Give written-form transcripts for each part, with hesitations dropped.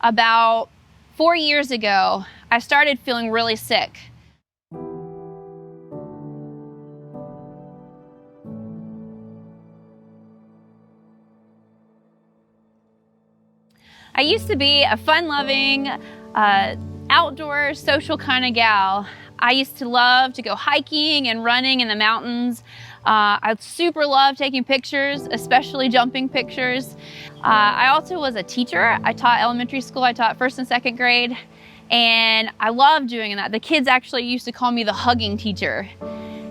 About 4 years ago, I started feeling really sick. I used to be a fun-loving, outdoor, social kind of gal. I used to love to go hiking and running in the mountains. I super love taking pictures, especially jumping pictures. I also was a teacher. I taught elementary school. I taught 1st and 2nd grade, and I loved doing that. The kids actually used to call me the hugging teacher.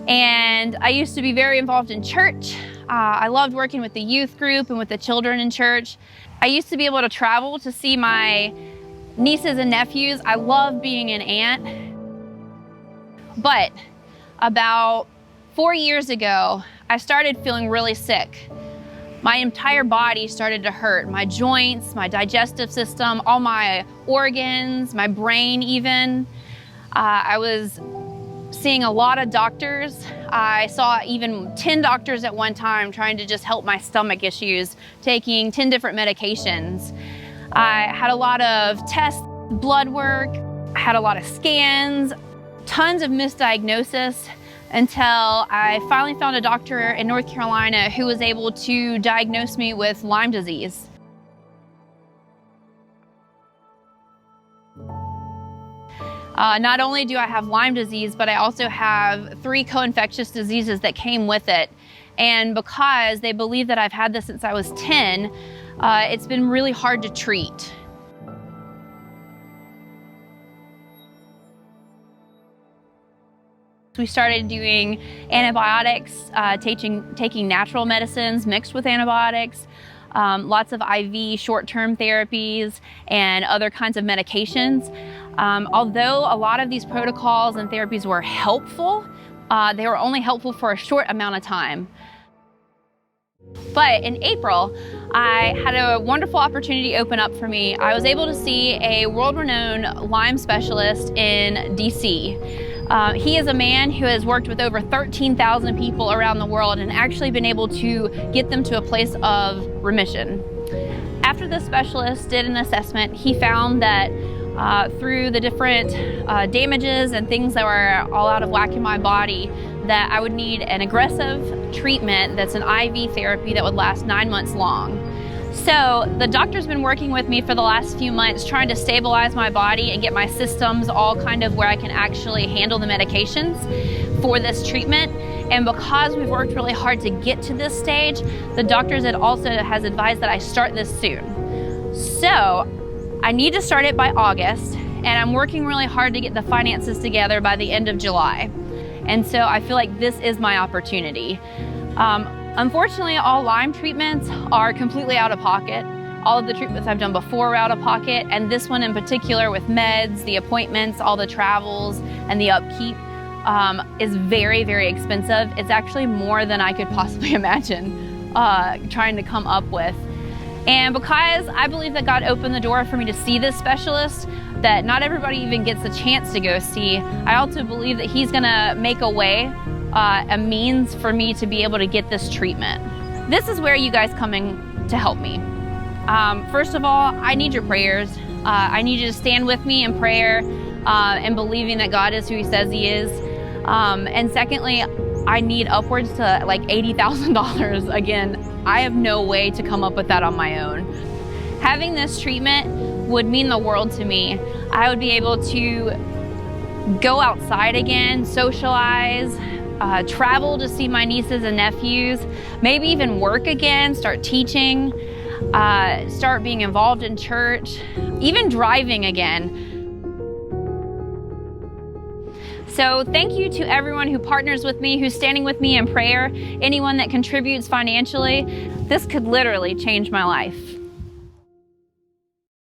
And I used to be very involved in church. I loved working with the youth group and with the children in church. I used to be able to travel to see my nieces and nephews. I love being an aunt. But about 4 years ago, I started feeling really sick. My entire body started to hurt. My joints, my digestive system, all my organs, my brain even. I was seeing a lot of doctors. I saw even 10 doctors at one time trying to just help my stomach issues, taking 10 different medications. I had a lot of tests, blood work, I had a lot of scans, tons of misdiagnosis, until I finally found a doctor in North Carolina who was able to diagnose me with Lyme disease. Not only do I have Lyme disease, but I also have 3 co-infectious diseases that came with it. And because they believe that I've had this since I was 10, it's been really hard to treat. We started doing antibiotics, taking natural medicines mixed with antibiotics, lots of IV short-term therapies, and other kinds of medications. Although a lot of these protocols and therapies were helpful, they were only helpful for a short amount of time. But in April, I had a wonderful opportunity open up for me. I was able to see a world-renowned Lyme specialist in DC. He is a man who has worked with over 13,000 people around the world and actually been able to get them to a place of remission. After the specialist did an assessment, he found that through the different damages and things that were all out of whack in my body, that I would need an aggressive treatment that's an IV therapy that would last 9 months long. So the doctor's been working with me for the last few months trying to stabilize my body and get my systems all kind of where I can actually handle the medications for this treatment. And because we've worked really hard to get to this stage, the doctors has advised that I start this soon. So I need to start it by August, and I'm working really hard to get the finances together by the end of July. And so I feel like this is my opportunity. Unfortunately, all Lyme treatments are completely out of pocket. All of the treatments I've done before are out of pocket, and this one in particular with meds, the appointments, all the travels, and the upkeep is very, very expensive. It's actually more than I could possibly imagine trying to come up with. And because I believe that God opened the door for me to see this specialist that not everybody even gets a chance to go see, I also believe that He's gonna make a way, a means for me to be able to get this treatment. This is where you guys come in to help me. First of all, I need your prayers. I need you to stand with me in prayer and believing that God is who He says He is. And secondly, I need upwards to like $80,000. Again, I have no way to come up with that on my own. Having this treatment would mean the world to me. I would be able to go outside again, socialize, travel to see my nieces and nephews, maybe even work again, start teaching, start being involved in church, even driving again. So thank you to everyone who partners with me, who's standing with me in prayer, anyone that contributes financially. This could literally change my life.